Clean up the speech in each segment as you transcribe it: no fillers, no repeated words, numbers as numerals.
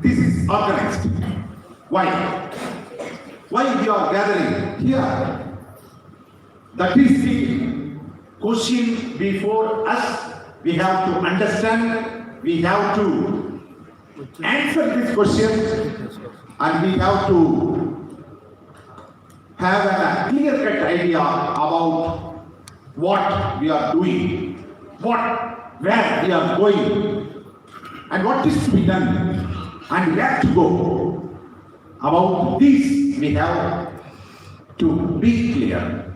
this is organized. Why? Why we are gathering here? That is the question before us. We have to understand, we have to answer this question, and we have to have a clear-cut idea about what we are doing, where we are going, and what is to be done, and where to go. About this, we have to be clear.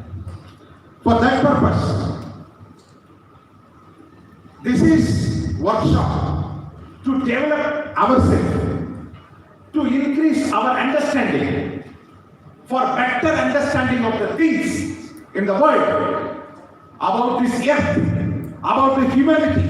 For that purpose, this is workshop to develop ourselves, to increase our understanding, for better understanding of the things in the world, about this earth, about the humanity,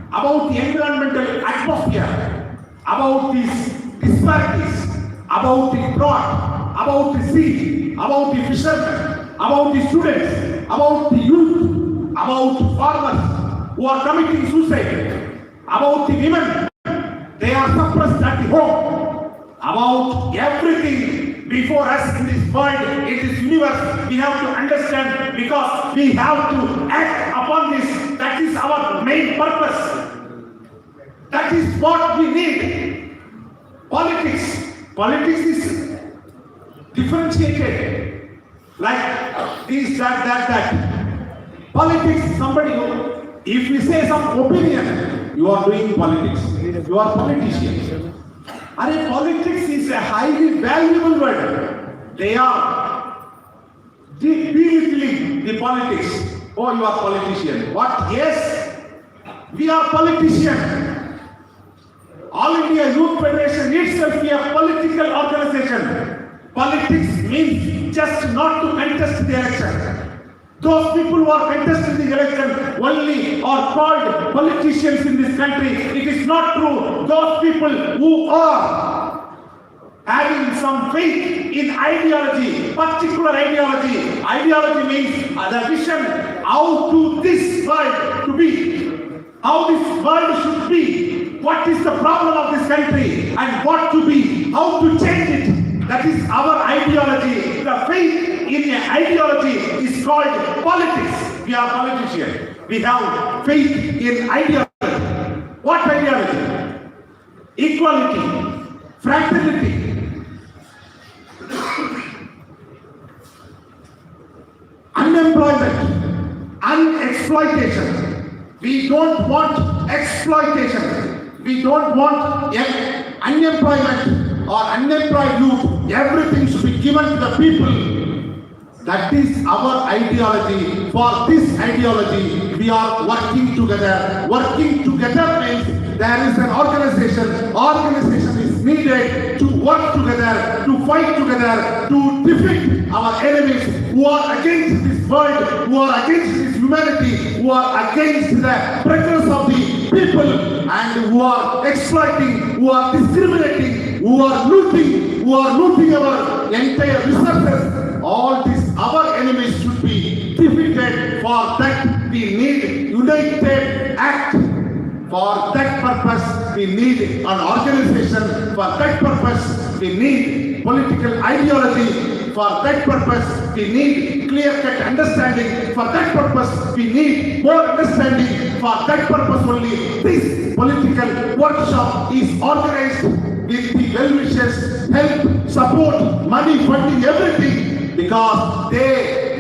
about the environmental atmosphere, about these disparities, about the drought, about the sea, about the fishermen, about the students, about the youth, about farmers who are committing suicide, about the women, they are suppressed at the home, about everything before us in this world, in this universe, we have to understand, because we have to act upon this. That is our main purpose. That is what we need. Politics is differentiated. Like this, that. Politics, somebody, if we say some opinion, you are doing politics. You are politician. And politics is a highly valuable word. They are belittling the politics. Oh, you are politician. What? Yes, we are politician. All India Youth Federation itself is a political organization. Politics means just not to contest the election. Those people who are contesting the election only are called politicians in this country. It is not true. Those people who are having some faith in ideology, particular ideology. Ideology means the vision how to this world to be, how this world should be, what is the problem of this country and what to be, how to change it. That is our ideology. The faith in an ideology is called politics. We are politicians. We have faith in ideology. What ideology? Equality, fraternity, unemployment, unexploitation. We don't want exploitation. We don't want unemployment or unemployed youth. Everything should be given to the people. That is our ideology. For this ideology, we are working together. Working together means there is an organization. Organization is needed to work together, to fight together, to defeat our enemies who are against this world, who are against this humanity, who are against the progress of the people, and who are exploiting, who are discriminating, who are looting our entire resources. All these our enemies should be defeated. For that we need united act. For that purpose we need an organization. For that purpose we need political ideology. For that purpose we need clear-cut understanding. For that purpose we need more understanding. For that purpose only this political workshop is organized with the well-wishers, help, support, money, funding, everything, because they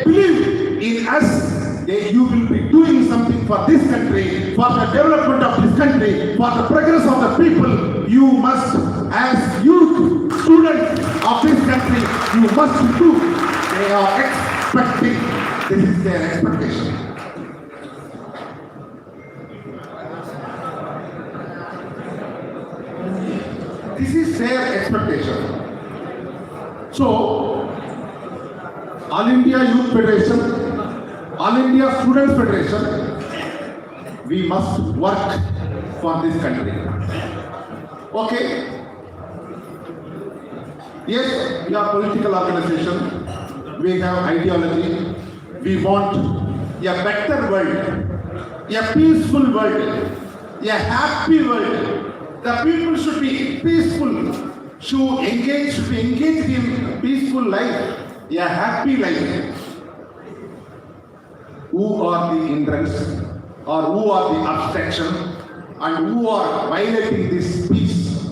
believe in us. You will be doing something for this country, for the development of this country, for the progress of the people. You must, as youth, students of this country, you must do. They are expecting. This is their expectation. This is their expectation. So, All India Youth Federation, All India Students Federation, we must work for this country. Okay? Yes, we are political organization. We have ideology. We want a better world, a peaceful world, a happy world. The people should be peaceful, should be engaged in peaceful life, a happy life. Who are the hindrance or who are the obstruction and who are violating this peace?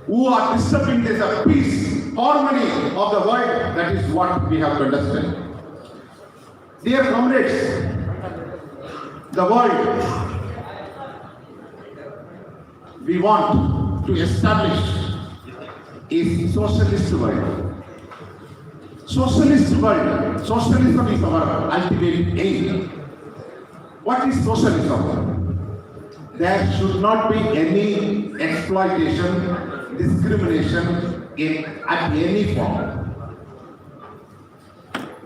Who are disturbing this peace, harmony of the world? That is what we have to understand. Dear comrades, the world we want to establish is socialist world. Socialist world. Socialism is our ultimate aim. What is socialism? There should not be any exploitation, discrimination at any form.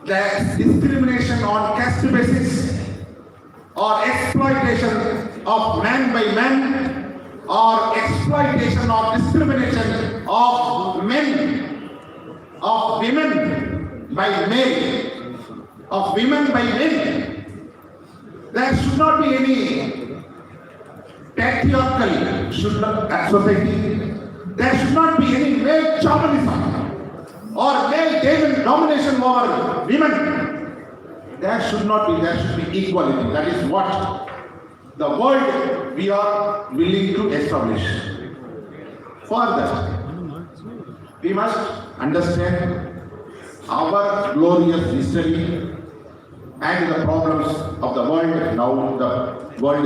The discrimination on caste basis or exploitation of man by man or exploitation or discrimination of men, of women by men, of women by men. There should not be any patriarchal society. There should not be any male chauvinism or male domination over women. There should not be. There should be equality. That is what the world we are willing to establish. For that, we must understand our glorious history and the problems of the world now the world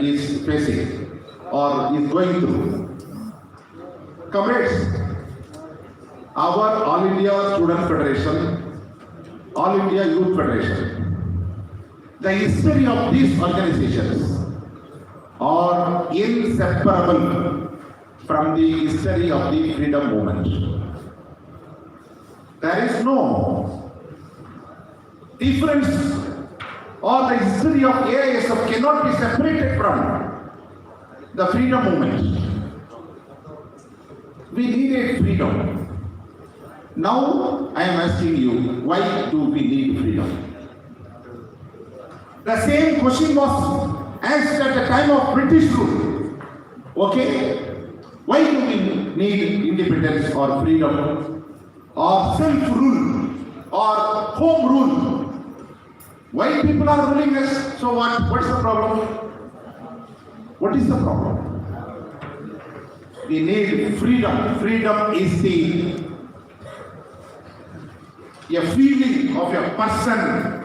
is facing or is going through. Comrades, our All India Student Federation, All India Youth Federation, the history of these organizations are inseparable from the history of the freedom movement. There is no difference or the history of AISF cannot be separated from the freedom movement. We needed freedom. Now I am asking you, why do we need freedom? The same question was asked at the time of British rule. Okay? Why do we need independence or freedom or self-rule or home rule? Why people are ruling us? So what is the problem? What is the problem? We need freedom. Freedom is a feeling of a person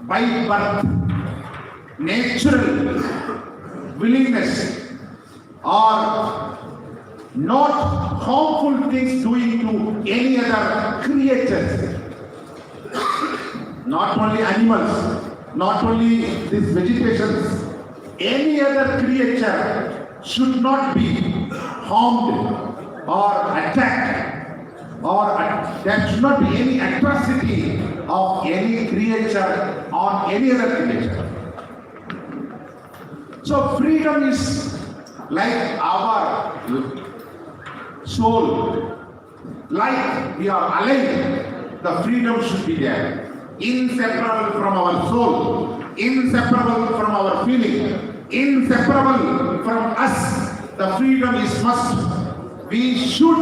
by birth, natural willingness or not harmful things doing to any other creatures. Not only animals, not only these vegetations, any other creature should not be harmed or attacked, or there should not be any atrocity of any creature on any other creature. So freedom is like our soul, like we are alive, the freedom should be there. Inseparable from our soul, inseparable from our feeling, inseparable from us. The freedom is must. We should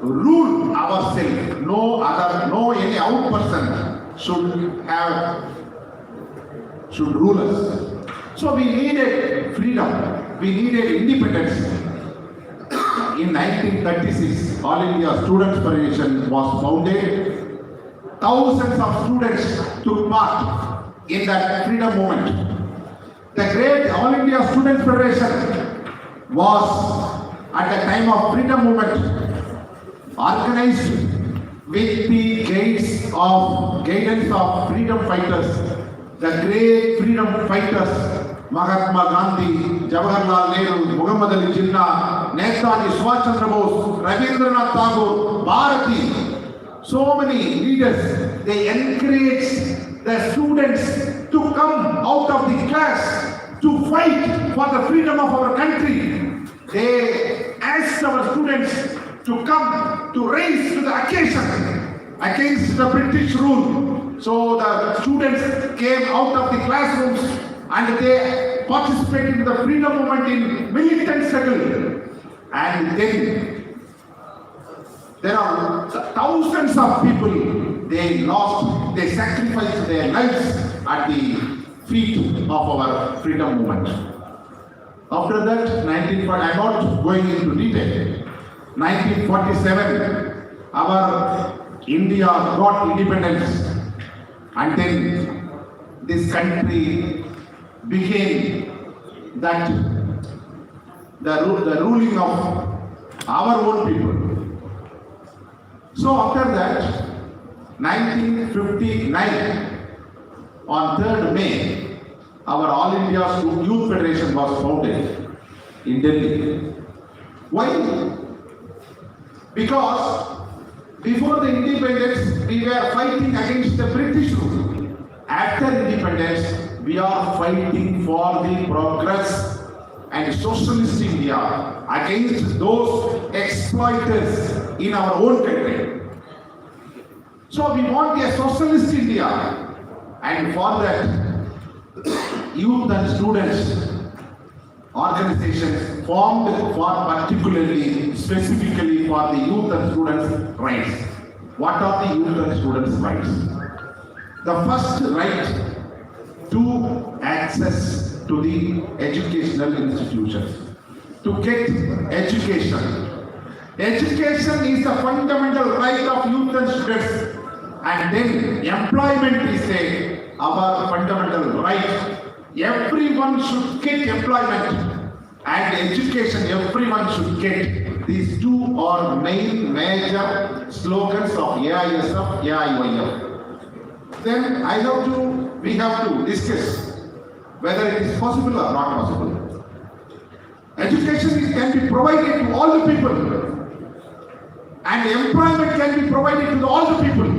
rule ourselves. No any out person should rule us. So we needed freedom. We needed independence. In 1936, All India Students Federation was founded. Thousands of students took part in that freedom movement. The great All India Students Federation was, at the time of freedom movement, organized with the guidance of freedom fighters, the great freedom fighters, Mahatma Gandhi, Jawaharlal Nehru, Muhammad Ali Jinnah, Netaji Subhash Chandra Bose, Rabindranath Tagore, Bharati. So many leaders, they encourage the students to come out of the class to fight for the freedom of our country. They asked our students to come to rise to the occasion against the British rule. So the students came out of the classrooms and they participated in the freedom movement in militant struggle. And then there are thousands of people, they sacrificed their lives at the feet of our freedom movement. After that, I'm not going into detail. 1947, our India got independence, and then this country became that the ruling of our own people. So after that, 1959, on 3rd May, our All India Youth Federation was founded in Delhi. Why? Because before the independence, we were fighting against the British rule. After independence, we are fighting for the progress and socialist India against those exploiters in our own country. So we want a socialist India, and for that, youth and students organizations formed for particularly, specifically for the youth and students' rights. What are the youth and students' rights? The first right to access to the educational institutions, to get education. Education is the fundamental right of youth and students, and then employment is our fundamental right. Everyone should get employment and education, everyone should get. These two are main major slogans of AISF, AIYF. Then we have to discuss whether it is possible or not possible. Education can be provided to all the people, and employment can be provided to all the people.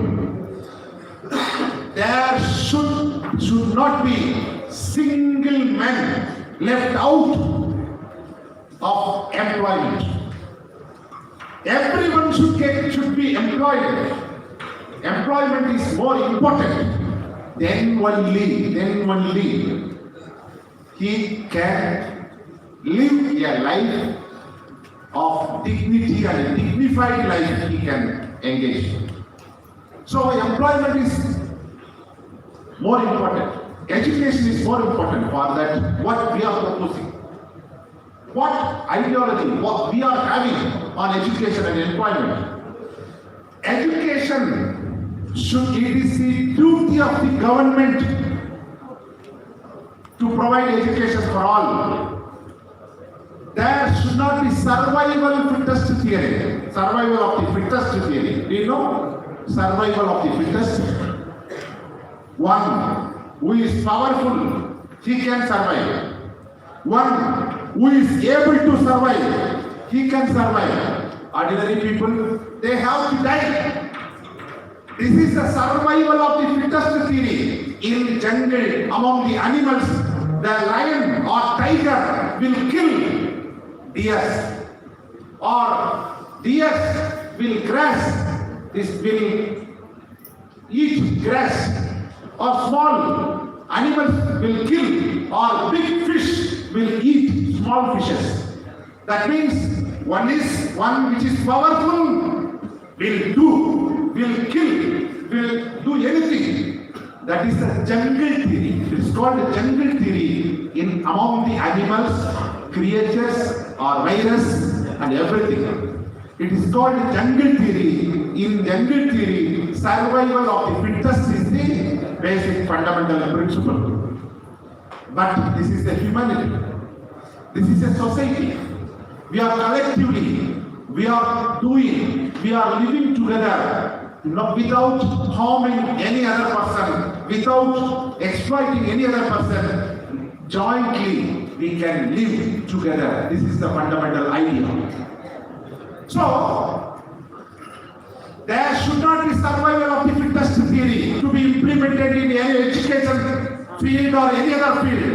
There should not be single man left out of employment. Everyone should be employed. Employment is more important. Then only he can live a life of dignity, and a dignified life he can engage. So employment is more important. Education is more important for that. What we are proposing, what ideology, what we are having on education and employment. Education it is the duty of the government to provide education for all. There should not be survival fittest theory. Survival of the fittest theory. Do you know? Survival of the fittest. One who is powerful, he can survive. One who is able to survive, he can survive. Ordinary people, they have to die. This is the survival of the fittest theory. In jungle, among the animals, the lion or tiger will kill deers, or deers will eat grass, or small animals will kill, or big fish will eat small fishes. That means one which is powerful will do anything. That is the jungle theory. It is called the jungle theory among the animals, creatures, or virus, and everything. It is called jungle theory. In jungle theory, survival of the fittest is the basic fundamental principle. But this is the humanity. This is a society. We are collectively, we are living together, without harming any other person, without exploiting any other person. Jointly, we can live together. This is the fundamental idea. So, there should not be survival of the fittest theory to be implemented in any education field or any other field.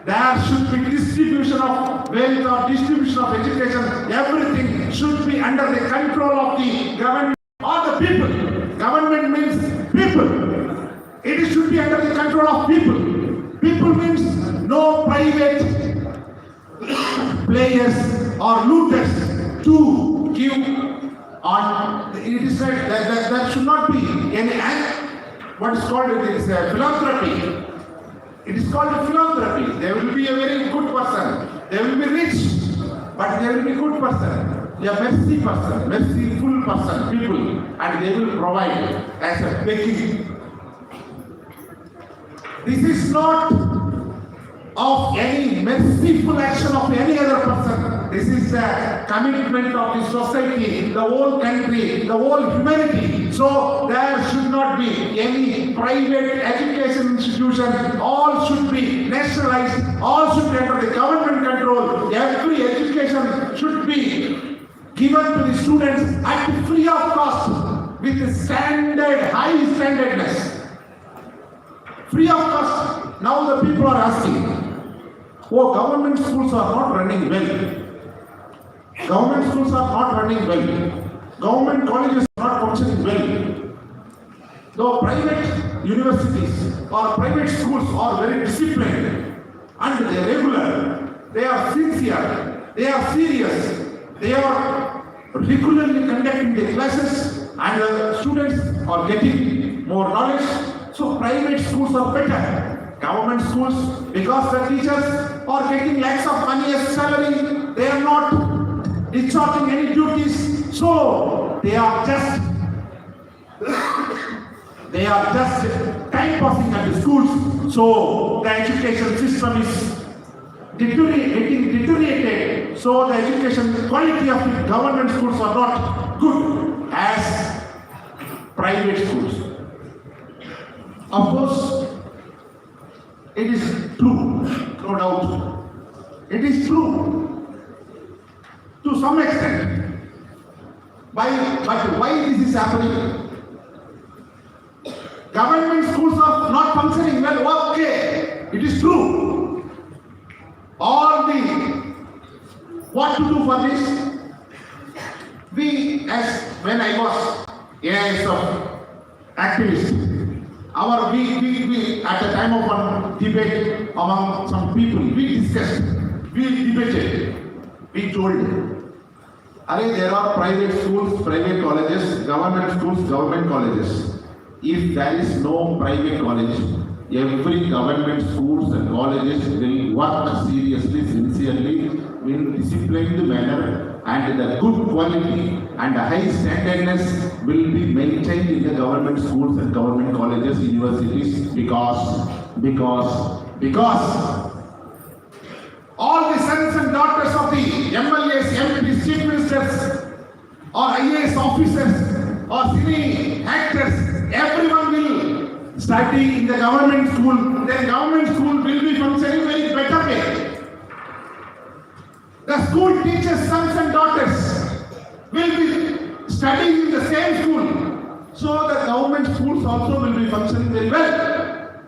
There should be distribution of wealth or distribution of education. Everything should be under the control of the government or the people. Government means people. It should be under the control of people. People means no private private players or looters to give on. It is said that there should not be any what is called it is philanthropy. It is called a philanthropy. They will be a very good person. They will be rich, but they will be good person. A mercy person, merciful person, people, and they will provide as a begging. This is not of any merciful action of any other person. This is the commitment of the society, the whole country, the whole humanity. So there should not be any private education institution. All should be nationalized. All should be under the government control. Every education should be given to the students at free of cost with standard, high standardness. Free of cost. Now the people are asking, oh, government schools are not running well. Government schools are not running well. Government colleges are not functioning well. Though private universities or private schools are very disciplined and they are regular, they are sincere, they are serious, they are regularly conducting the classes and the students are getting more knowledge. So private schools are better. Government schools, because the teachers are getting lakhs of money as salary, they are not discharging any duties, so they are just time passing at the schools. So the education system is getting deteriorated. So the education quality of the government schools are not good as private schools. Of course, it is true, no doubt. It is true to some extent. But why this is happening? Government schools are not functioning well. Okay, it is true. What to do for this? When I was AiyfL activist, we at the time of one debate among some people, we discussed, we debated, we told, there are private schools, private colleges, government schools, government colleges. If there is no private college, every government schools and colleges will work seriously, sincerely, in disciplined manner, and the good quality and the high standardness will be maintained in the government schools and government colleges, universities, because all the sons and daughters of the MLAs, MPs, chief ministers, or IAS officers, or cine actors, everyone will study in the government school. Then government school will be functioning very better way. The school teachers' sons and daughters will be studying in the same school. So the government schools also will be functioning very well.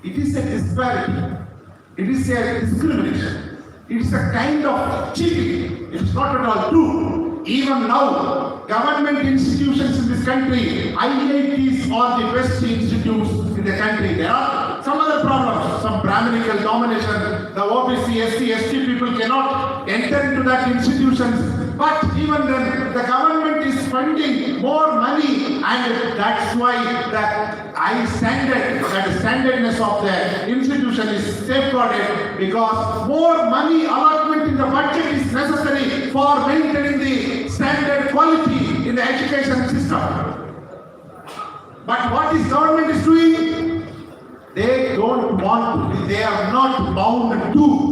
It is a disparity. It is a discrimination. It is a kind of cheating. It is not at all true. Even now, government institutions in this country, IITs are the best institutes in the country. There are some other problems, some Brahminical domination. The OBC, SC, ST people cannot enter into that institutions. But even then, the government is spending more money, and that's why the standardness of the institution is safeguarded, because more money allotment in the budget is necessary for maintaining the standard quality in the education system. But what this government is doing, they don't want to, they are not bound to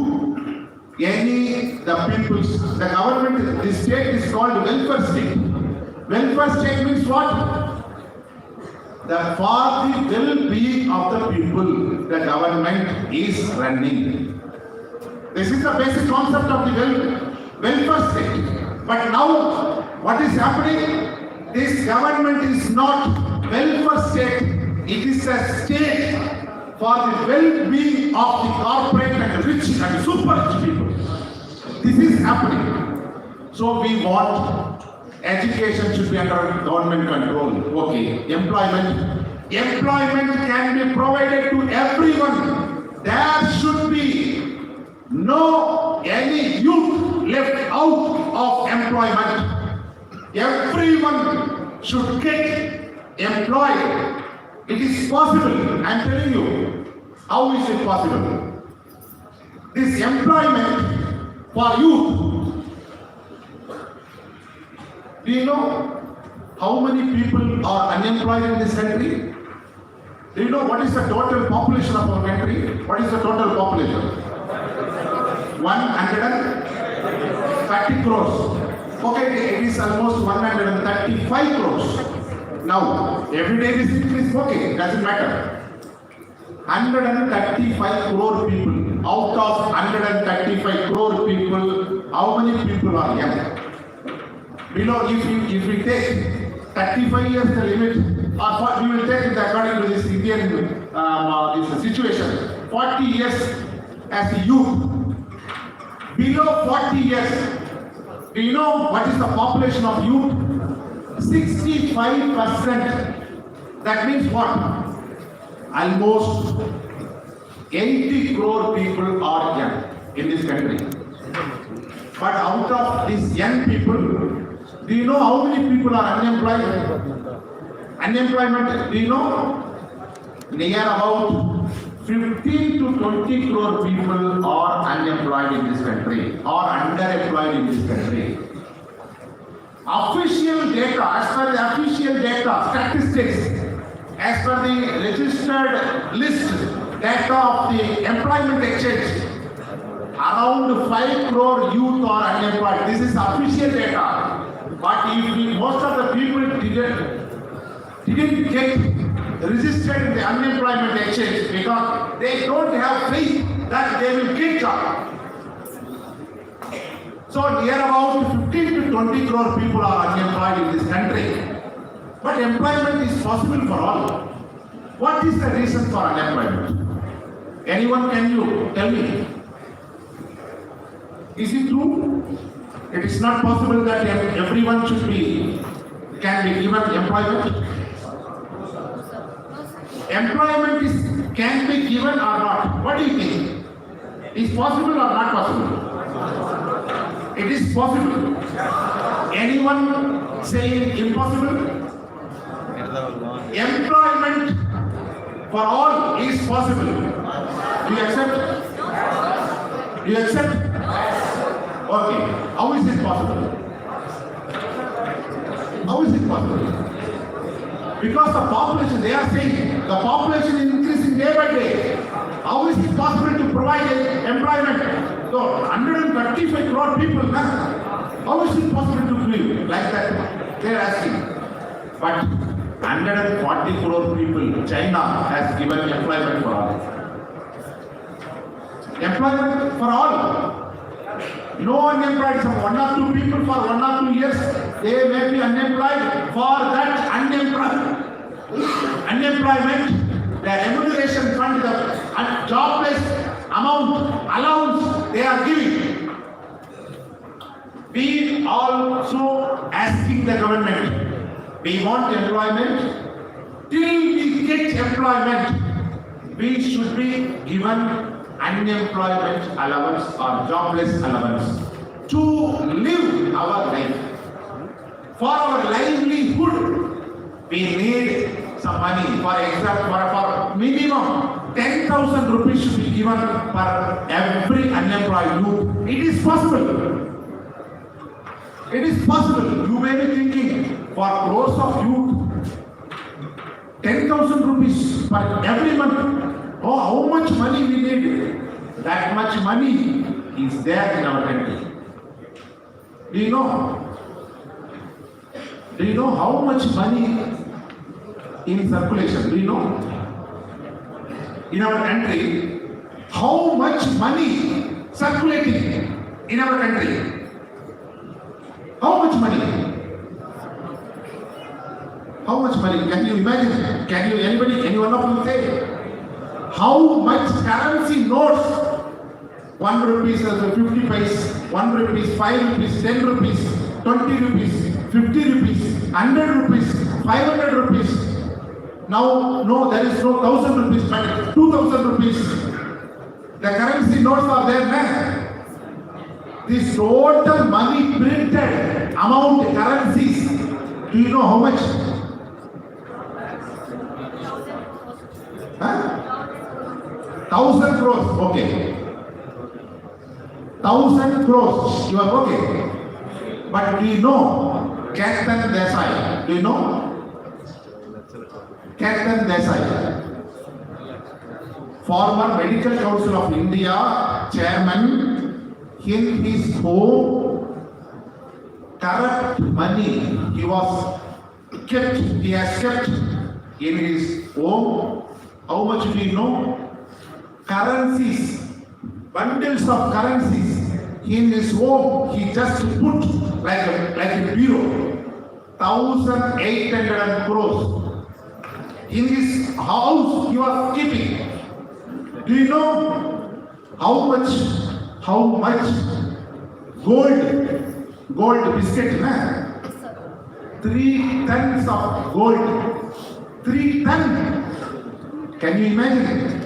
the government, the state is called welfare state. Welfare state means what? For the well-being of the people, the government is running. This is the basic concept of the welfare state. But now, what is happening? This government is not welfare state. It is a state for the well-being of the corporate and rich and super rich people. This is happening. So we want education should be under government control. Okay, employment can be provided to everyone There should be no any youth left out of employment. Everyone should get employed. It is possible. I am telling you. How is it possible? This employment for youth. Do you know how many people are unemployed in this country? Do you know what is the total population of our country? What is the total population? 130 crores. Okay, it is almost 135 crores. Now, every day this is okay, doesn't matter. 135 crore people. Out of 135 crore people, how many people are young? You know, if we take 35 years the limit, or we will take it according to this Indian this situation, 40 years as a youth. Below 40 years, do you know what is the population of youth? 65%. That means what? Almost 80 crore people are young in this country. But out of these young people, do you know how many people are unemployed? Unemployment, do you know? Near about 15 to 20 crore people are unemployed in this country, or underemployed in this country. Official data, as per the official data, statistics, as per the registered list data of the employment exchange, around 5 crore youth are unemployed. This is official data. But if most of the people didn't get registered in the unemployment exchange because they don't have faith that they will get job. So near about 15 to 20 crore people are unemployed in this country. But employment is possible for all. What is the reason for unemployment? Anyone, can you tell me? Is it true? It is not possible that everyone can be given employment. Employment can be given or not. What do you think? Is possible or not possible? It is possible. Anyone saying impossible? Employment for all is possible. Do you accept? Do you accept? Okay. How is it possible? How is it possible? Because the population, they are saying, the population is increasing day by day. How is it possible to provide employment? So, 135 crore people, how is it possible to live like that? They are asking. But 140 crore people, China has given employment for all. Employment for all. No unemployed, some 1 or 2 people for 1 or 2 years, they may be unemployed. For that unemployment, the remuneration fund, the jobless allowance they are giving. We also asking the government, we want employment. Till we get employment, we should be given unemployment allowance or jobless allowance to live our life. For our livelihood, we need some money. For example, for minimum 10,000 rupees should be given for every unemployed youth. It is possible. It is possible. You may be thinking, for crores of youth, 10,000 rupees for every month. Oh, how much money we need? That much money is there in our country. Do you know? Do you know how much money in circulation? Do you know? In our country, how much money circulating in our country? How much money? How much money? Can you imagine? Can you, anybody, any one of you say? How much currency notes? 1 rupees, 50 paise, 1 rupees, 5 rupees, 10 rupees, 20 rupees, 50 rupees, 100 rupees, 500 rupees. Now, no, there is no 1,000 rupees, but 2,000 rupees. The currency notes are there, man. This total money printed amount currencies. Do you know how much? Huh? 1,000 crores. Okay. 1,000 crores. You are okay. But do you know Captain Desai? Do you know? Captain Desai, former Medical Council of India chairman, in his home, corrupt money he has kept in his home. How much do you know? Currencies, bundles of currencies in his home, he just put like a bureau, 1,800 crores. In his house he was keeping. Do you know how much gold biscuit, man? 3 tons of gold. 3 tons. Can you imagine?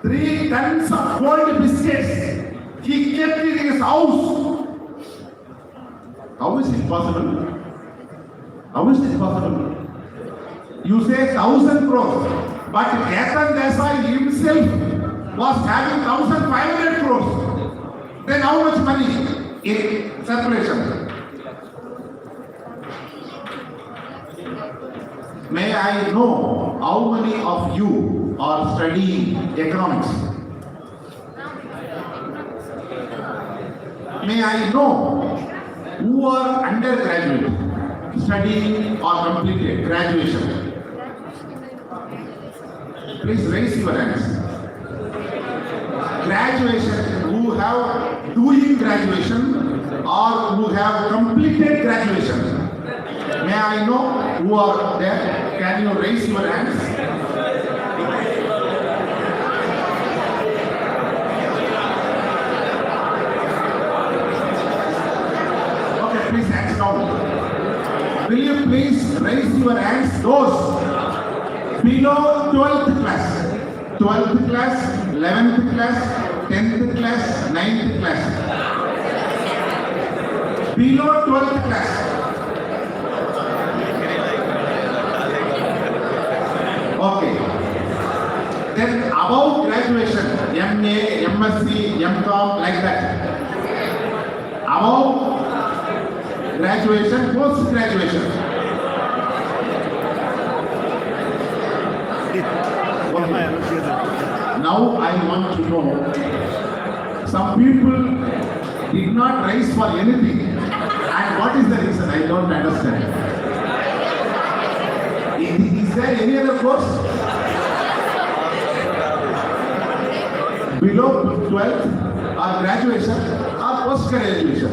3 tons of gold biscuits. He kept it in his house. How is it possible? How is it possible? You say 1,000 crores, but Ketan Desai himself was having 1,500 crores. Then how much money in circulation? May I know how many of you are studying economics? May I know who are undergraduate, studying or completed graduation? Please raise your hands. Graduation, who have doing graduation or who have completed graduation? May I know who are there? Can you raise your hands? Okay, please hands down. Will you please raise your hands, those below 12th class, 12th class, 11th class, 10th class, 9th class. Below 12th class. Okay. Then above graduation, MA, MSc, MCom, like that. Above graduation, post graduation. Now I want to know, some people did not rise for anything, and what is the reason? I don't understand. Is there any other course? Below 12th or graduation or post graduation?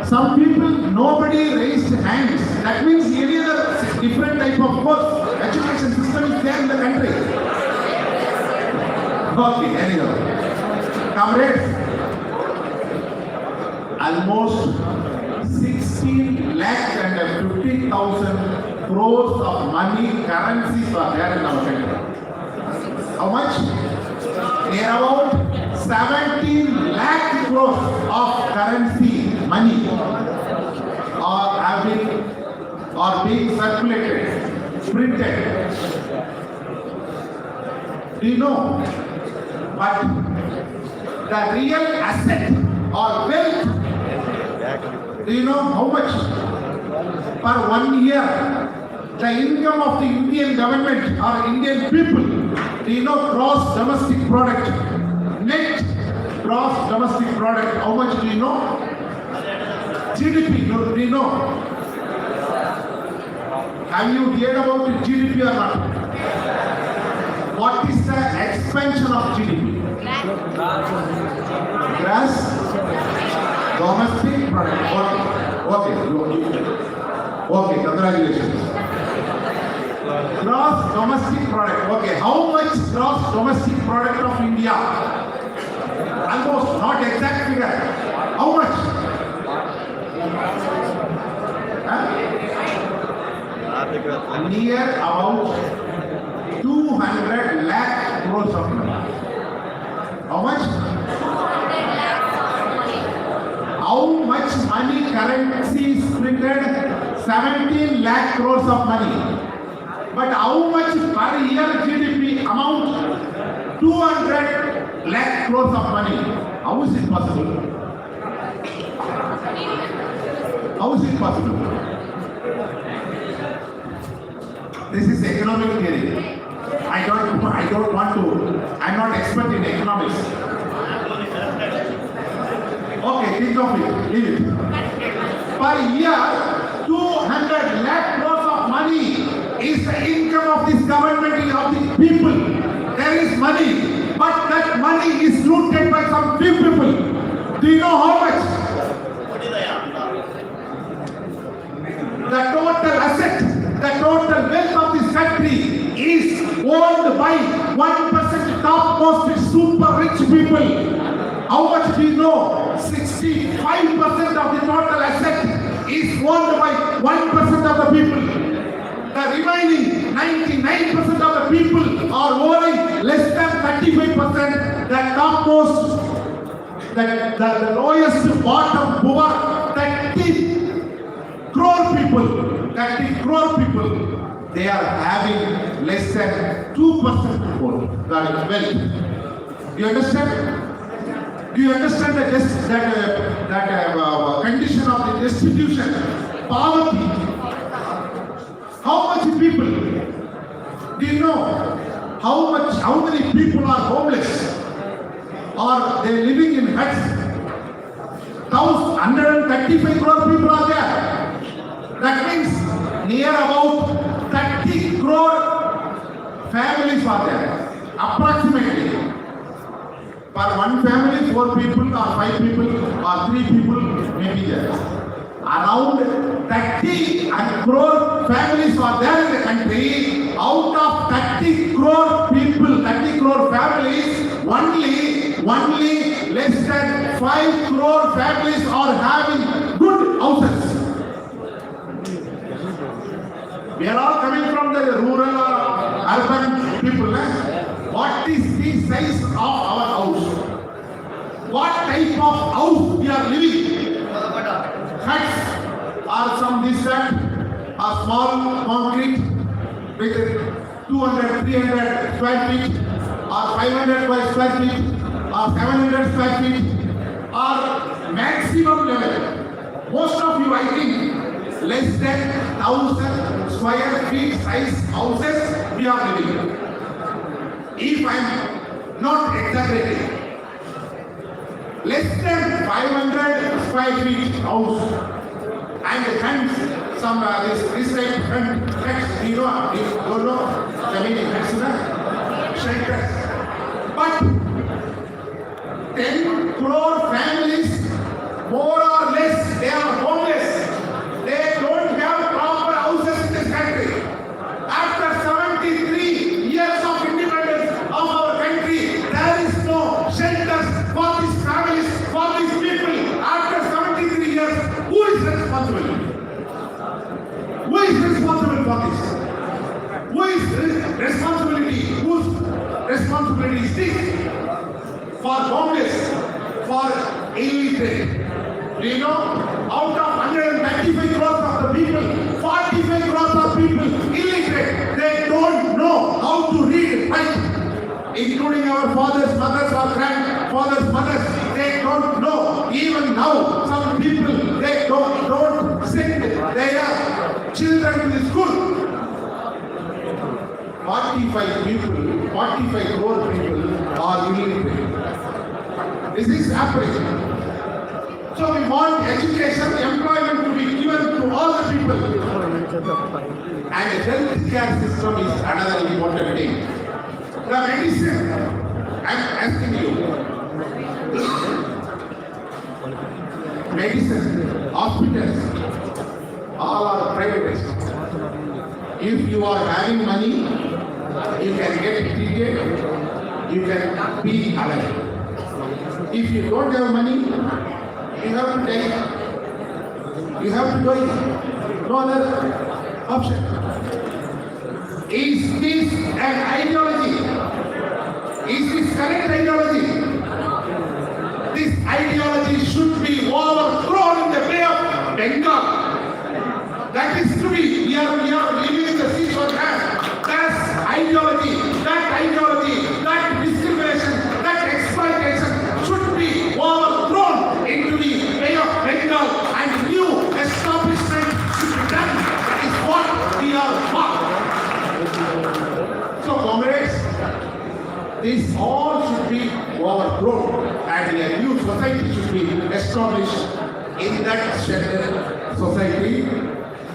Some people, nobody raised hands. That means any other different type of course, education system is there in the country. Okay, anyhow. Comrades, almost 16 lakh and 50,000 crores of money, currencies are there in our country. How much? Near about 17 lakh crores of currency, money are being circulated, printed. Do you know? But the real asset or wealth, do you know how much? Per 1 year, the income of the Indian government or Indian people, do you know gross domestic product, net gross domestic product, how much do you know? GDP, do you know? Have you heard about GDP or not? What is the expansion of GDP? Gross domestic product. Okay, congratulations. Gross domestic product. Okay, how much gross domestic product of India? Almost, not exact figure. How much? Near about 200 lakh crores of money. money currency is printed 17 lakh crores of money. But how much per year GDP amount? 200 lakh crores of money. How is it possible? How is it possible? This is economic theory. I don't want to. I'm not expert in economics. Okay, think of it. Leave it. Per year, 200 lakh crores of money is the income of this government of the people. There is money, but that money is looted by some few people. Do you know how much? The total asset, the total wealth of this country is owned by 1% topmost super rich people. How much do you know? 65% of the total asset is owned by 1% of the people. The remaining 99% of the people are owning less than 35%. The topmost, the lowest bottom poor, 30 crore people, they are having less than 2% wealth. Do you understand? Do you understand that condition of the destitution, poverty? How much people? Do you know how many people are homeless? Or they living in huts? 135 crore people are there. That means near about 30 crore families are there. Approximately. For one family, 4 people or 5 people or 3 people may be there. Around 30 crore families are there in the country. Out of 30 crore people, 30 crore families, only less than 5 crore families are having good houses. We are all coming from the rural or urban people. What is the size of our house? What type of house we are living? Huts or some distant or small concrete with 200, 300 square feet or 500 square feet or 700 square feet or maximum level. Most of you, I think, less than 1,000 square feet size houses we are living. If I am not exaggerating, less than 500 square feet house and hence some this type of you don't know the meaning shelters. But 10 crore families, more or less, they are homeless. They don't have proper houses in this country. After 73 years of independence of our country, there is no shelters for these families, for these people. After 73 years, who is responsible? Who is responsible for this? Who is responsibility? Whose responsibility is this? For homeless, for illiterate. Do you know? Out of 195 crores of the people, 45 crores of people illiterate. They don't know how to read and write. Including our fathers, mothers, or grandfathers, mothers. They don't know. Even now, some people, they don't send their children to the school. 45 crore people are illiterate. This is happening. So we want education, employment to be given to all the people. And the health care system is another important thing. The medicine, I am asking you, medicine, hospitals, all are privatized. If you are having money, you can get treated, you can be alive. If you don't have money, you have to die. You have to die. No other option. Is this an ideology? Is this correct ideology? This ideology should be overthrown in the way of established in that sheltered society.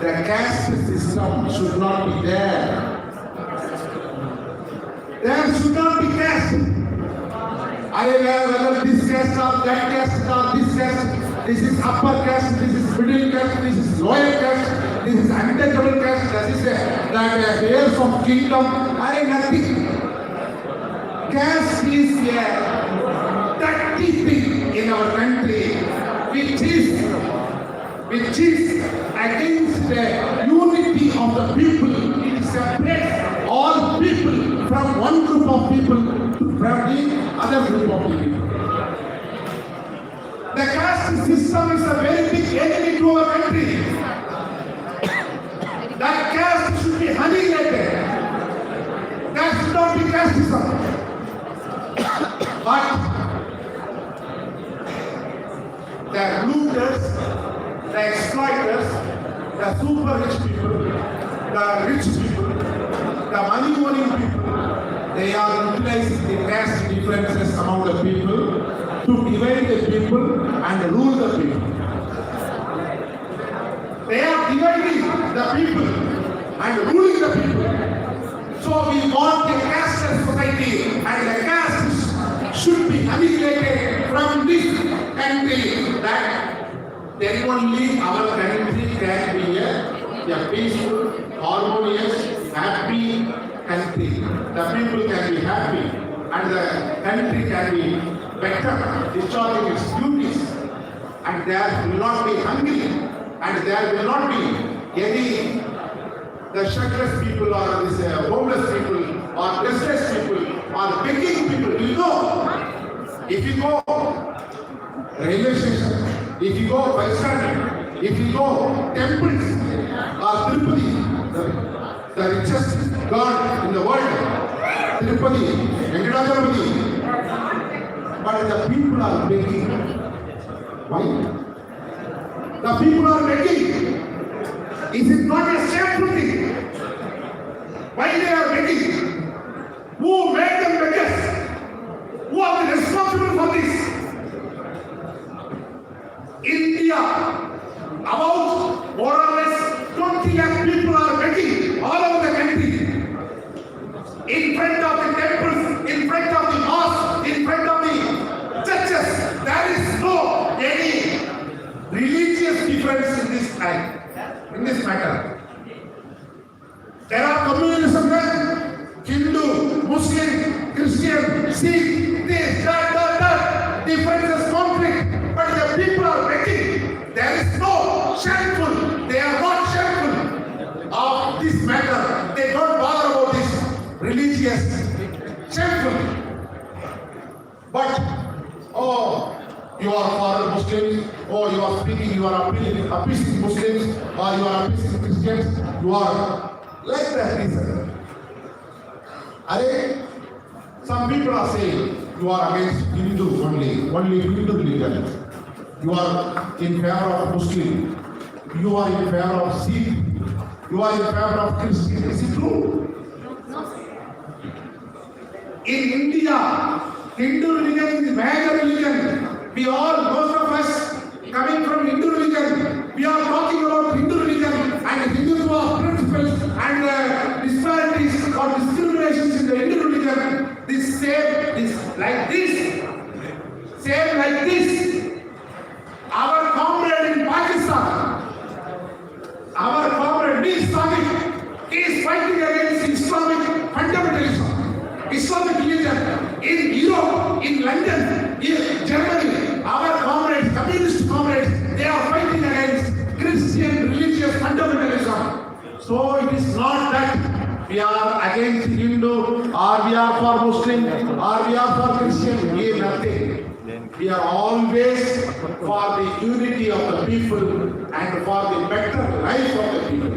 The caste system should not be there. There should not be caste. Whether this caste or that caste or this caste, this is upper caste, this is middle caste, this is lower caste, this is untouchable caste, that is that heirs of kingdom. Nothing. Caste is a dirty thing in our country, which is against the unity of the people. It separates all people from one group of people from the other group of people. The caste system is a very big enemy to our country. That caste should be annihilated. That should not be casteism. But the looters, the exploiters, the super rich people, the rich people, the money-owning people, they are utilizing the caste differences among the people to divide the people and rule the people. They are dividing the people and ruling the people. So we want a caste society, and the caste should be annihilated from this country, that then only our country can be a peaceful, harmonious, happy country. The people can be happy and the country can be better, discharging its duties, and there will not be hungry, and there will not be any the shelterless people or this homeless people or distressed people or begging people. You know, if you go railway station, if you go bus stand, if you go temples or Tirupati, the richest god in the world, Tirupati, Venkatachalapati, but the people are begging. Why? The people are begging. Is it not a shameful thing? Why they are begging? Who made them beggars? Who are the responsible for this? India, about more or less 20 lakh people are begging all over the country. In front of the temples, in front of the mosques, in front of the churches, there is no any religious difference in this time. In this matter, there are communism there, Hindu, Muslim, Christian, Sikh, this, that, differences, conflict, but the people are begging. There is no shameful, they are not shameful of this matter. They don't bother about this religious shameful. But, oh, you are for Muslims, or you are speaking, you are appeasing Muslims, or you are appeasing Christians, you are like that reason. Some people are saying you are against Hindu only Hindu religion. You are in favor of Muslim, you are in favor of Sikh, you are in favor of Christian. Is it true? In India, Hindu religion is the major religion. We all, most of us coming from Hindu religion, we are talking about Hindu religion and Hindutva principles and disparities or discriminations in the Hindu religion. This same is like this, same like this. Our comrade in Pakistan, our comrade Mir Sadiq, is fighting against Islamic fundamentalism, Islamic religion. In Europe, in London, in Germany, our comrades, communist comrades, they are fighting against Christian religious fundamentalism. So it is not that we are against Hindu, or we are for Muslim, or we are for Christian. We are nothing. We are always for the unity of the people and for the better life of the people.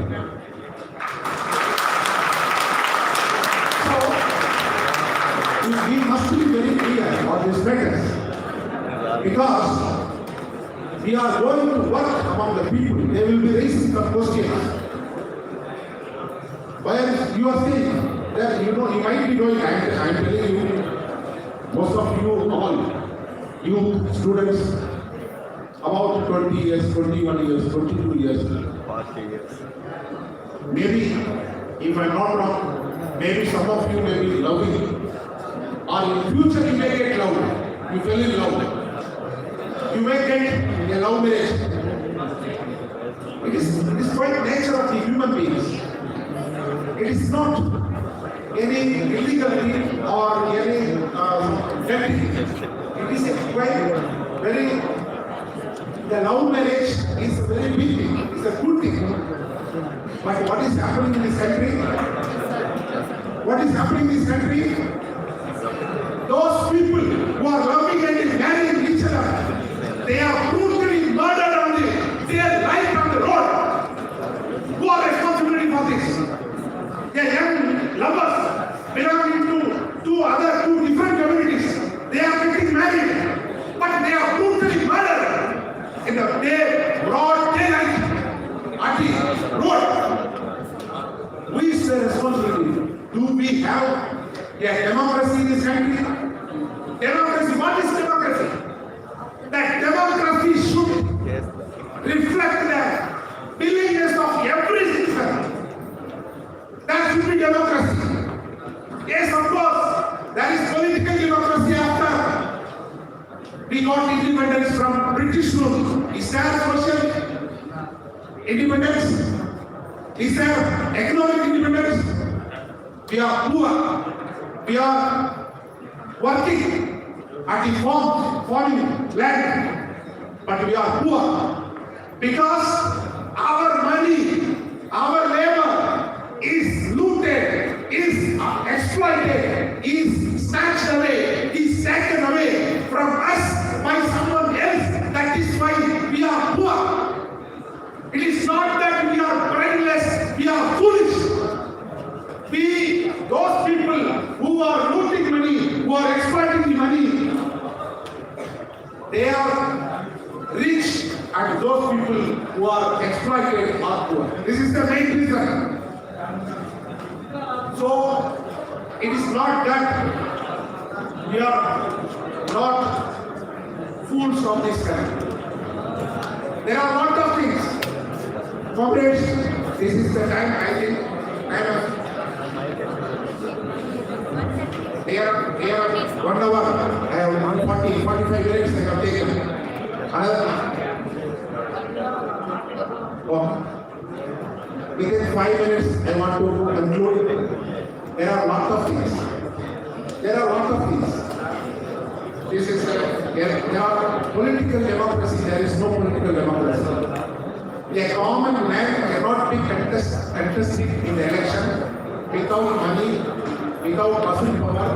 We must be very clear on this matter, because we are going to work among the people. They will be raising some questions. While you are saying that you might be knowing, I am telling you, most of you all, you students, about 20 years, 21 years, 22 years. 40 years. Maybe, if I'm not wrong, maybe some of you may be loving, or in future you may get loved. You fell in love. You may get a love marriage. It is quite nature of the human beings. It is not any illegal thing or any dirty. It is a quite very, the love marriage is a very big thing. It's a good thing. But what is happening in this country? What is happening in this country? Those people who are loving and marrying each other, they are brutally murdered on their life on the road. Who are responsible for this? They are young lovers belonging to two different communities. They are getting married, but they are brutally murdered in the broad daylight at the road. Who is the responsibility? Do we have a democracy in this country? Democracy, what is democracy? That democracy should reflect the willingness of every citizen. That should be democracy. Yes, of course, there is political democracy after we got independence from British rule. Is there social independence? Is there economic independence? We are poor. We are working at the farming land, but we are poor because our money, our labor is looted, is exploited, is snatched away, is taken away from us by someone else. That is why we are poor. It is not that we are brainless, we are foolish. Those people who are looting money, who are exploiting the money, they are rich, and those people who are exploited are poor. This is the main reason. So, it is not that we are not fools of this kind. There are a lot of things. Comrades, this is the time I think I am. Here 1 hour, I have 45 minutes I have taken. Another, within 5 minutes I want to conclude. There are lots of things. This is, there are political democracy, there is no political democracy. A common man cannot be contested in the election without money, without muscle power.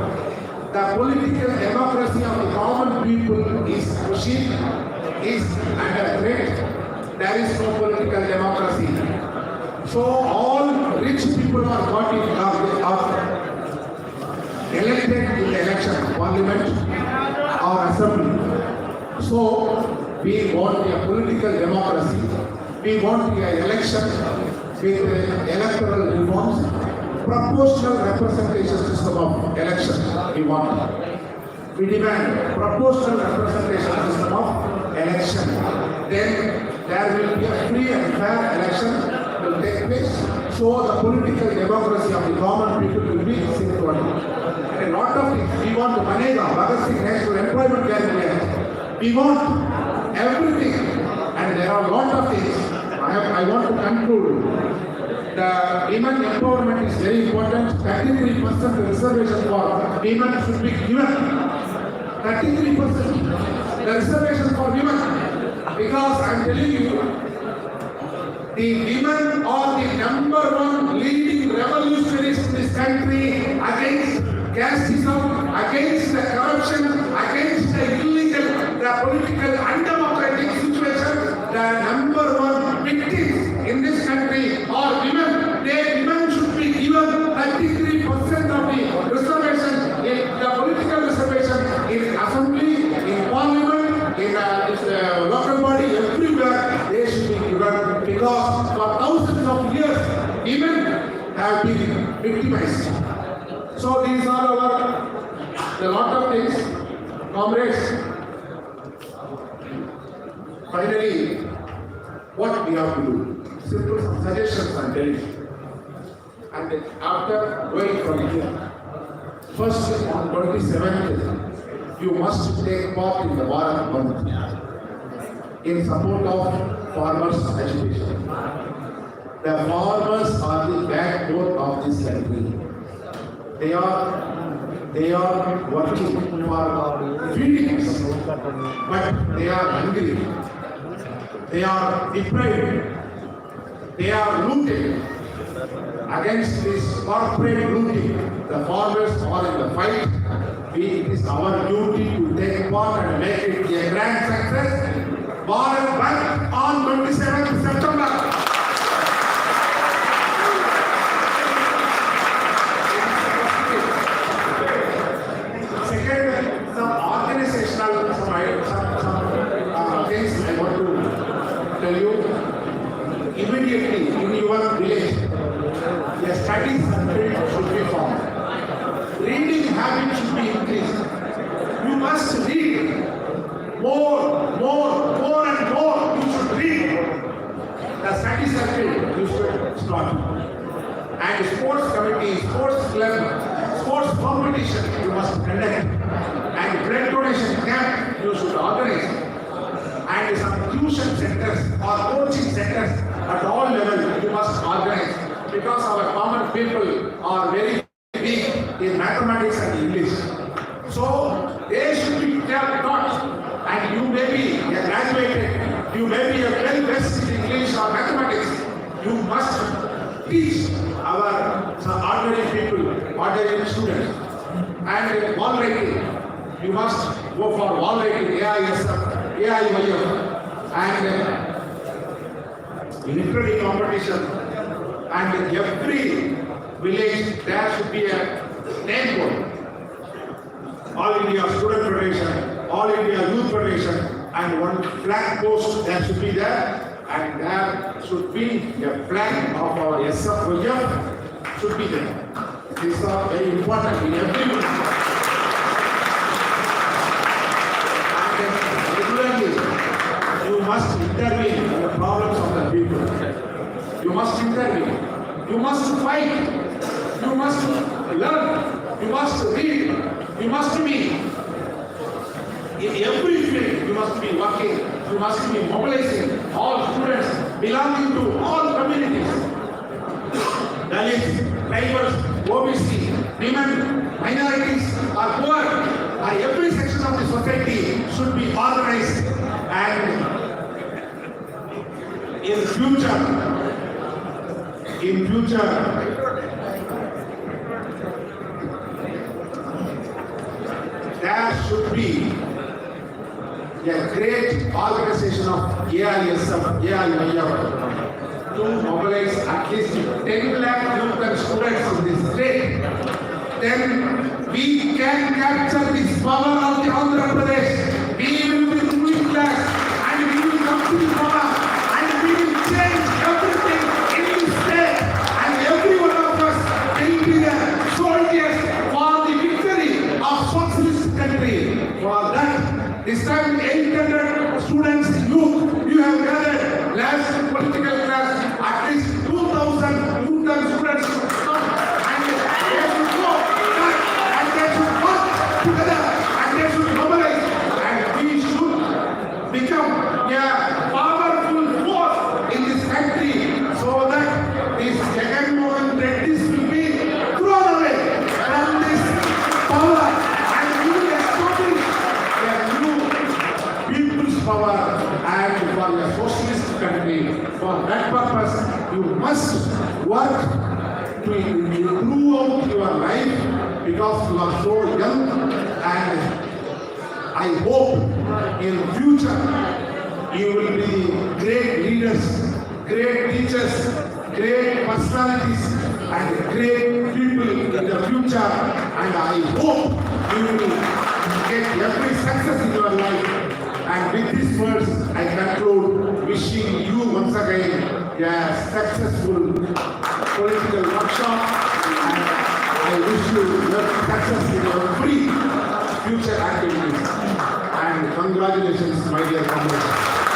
The political democracy of the common people is pushing, is under threat. There is no political democracy. So all rich people are elected in the election, parliament or assembly. So we want a political democracy. We want an election with electoral reforms, proportional representation system of election. We want. We demand proportional representation system of election. Then there will be a free and fair election will take place. So the political democracy of the common people will be secured. And a lot of things. We want the Manega, Bhagat Singh National Employment Guarantee Act. We want everything. And there are a lot of things. I want to conclude. The women empowerment is very important. 33% reservation for women should be given. 33% the reservation for women. Because I am telling you, the women are the number one leading revolutionaries in this country against casteism, against the corruption, against the illegal, the political undemocratic situation. The number one victims in this country are women. Women should be given 33% of the reservation, in the political reservation, in assembly, in parliament, in local body, everywhere they should be given, because for thousands of years women have been victimized. So these are a lot of things, comrades. Finally, what we have to do? Simple some suggestions and telling you. And then after going from here, first on 27th, you must take part in the Bharat Bandh in support of farmers' agitation. The farmers are the backbone of this country. They are working for feeding us, but they are hungry. They are deprived. They are looted. Against this corporate looting, the farmers are in the fight. It is our duty to take part and make it a grand success. Bharat Bandh on 27th September. Second, some organizational, some things I want to tell you. Immediately in your village, a study circle should be formed. Reading habit should be increased. You must read more and more. You should read. The study circle you should start. And sports committee, sports club, sports competition you must conduct. And blood donation camp you should organize. And some tuition centers or coaching centers at all levels you must organize. Because our common people are very weak in mathematics and English. So they should be taught, and you may be a graduated, you may be a well-versed in English or mathematics. You must teach our ordinary people, ordinary students. And wall writing, you must go for wall writing, AiyfL, and literary competition. And in every village there should be a name board. All India Student Federation, All India Youth Federation, and one flag post that should be there. And there should be a flag of our AiyfL should be there. These are very important in every village. And regularly you must intervene in the problems of the people. You must intervene. You must fight. You must learn. You must read. You must be in every field. You must be working. You must be mobilizing all students belonging to all communities. Dalits, tribals, OBC, women, minorities, or poor, or every section of the society should be organized. And in future, there should be a great organization of AiyfL to mobilize at least 10 lakh youth and students in this state. Then we can capture this power of the Andhra Pradesh. We will be ruling class and we will come to the power and we will change everything in this state. And every one of us will be the soldiers for the victory of socialist country. For that, this time 800 students, youth, you have gathered last political class, at least 2,000 students should come and they should go back and they should work together and they should mobilize and we should become a powerful force in this country so that these Jagan Reddy's will be thrown away from this power and we will establish a new people's power and for a socialist country. For that purpose, you must work to improve out your life because you are so young, and I hope in future you will be great leaders, great teachers, great personalities and great people in the future, and I hope you will get every success in your life. And with these words, I conclude wishing you once again a successful political workshop, and I wish you success in your free future activities. And congratulations, my dear comrades.